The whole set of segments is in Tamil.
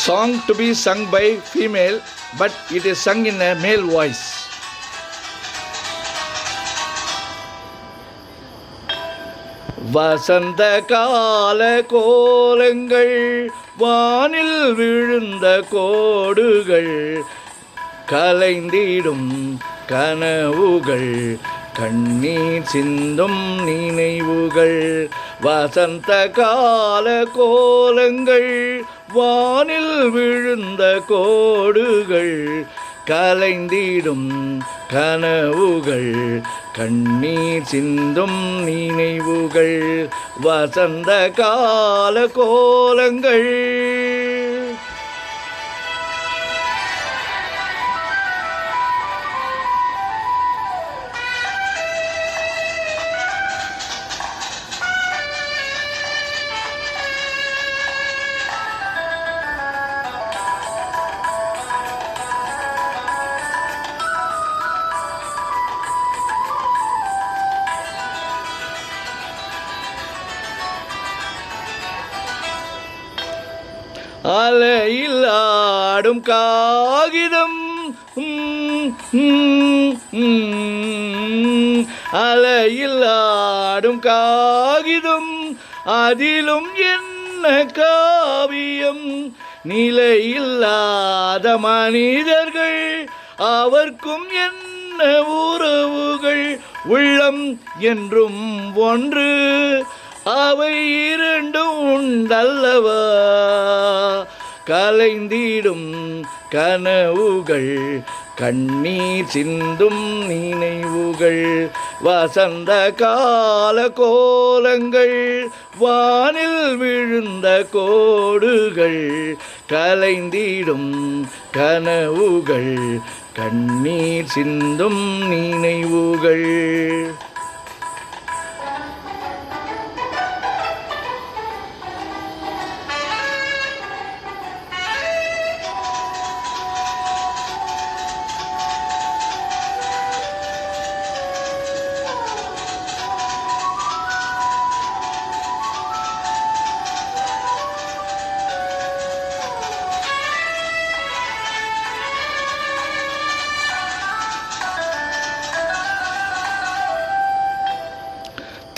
Song to be sung by female, but it is sung in a male voice. வசந்த கால கோலங்கள், வானில் விழுந்த கோடுகள், கலைந்திடும் கனவுகள், கண்ணீர் சிந்தும் நினைவுகள். வசந்த கால கோலங்கள், வானில் விழுந்த கோடுகள், கலைந்திடும் கனவுகள், கண்ணீர் சிந்தும் நினைவுகள். வசந்த கால கோலங்கள். அலையில் ஆடும் காகிதம், அலையில் ஆடும் காகிதம், அதிலும் என்ன காவியம். நிலையில்லாத மனிதர்கள், அவர்க்கும் என்ன உறவுகள். உள்ளம் என்றும் ஒன்று, அவை இரண்டும் உண்டல்லவா. கலைந்திடும் கனவுகள், கண்ணீர் சிந்தும் நினைவுகள். வசந்த கால கோலங்கள், வானில் விழுந்த கோடுகள், கலைந்திடும் கனவுகள், கண்ணீர் சிந்தும் நினைவுகள்.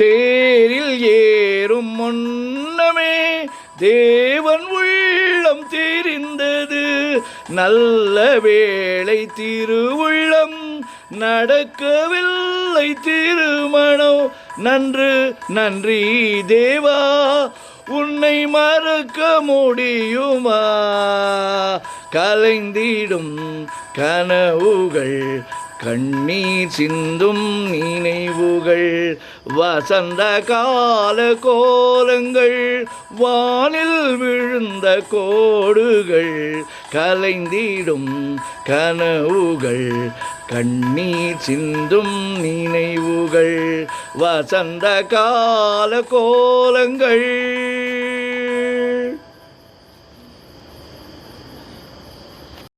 தேரில் ஏறும் முன்னமே தேவன் உள்ளம் தெரிந்தது. நல்ல வேளை திருவுள்ளம் நடக்கவில்லை திருமணம். நன்றி தேவா, உன்னை மறக்க முடியுமா. கலைந்திடும் கனவுகள், கண்ணீர் சிந்தும் நினைவுகள். வசந்த கால கோலங்கள், வானில் விழுந்த கோடுகள், கலைந்திடும் கனவுகள், கண்ணீர் சிந்தும் நினைவுகள். வசந்த கால கோலங்கள்.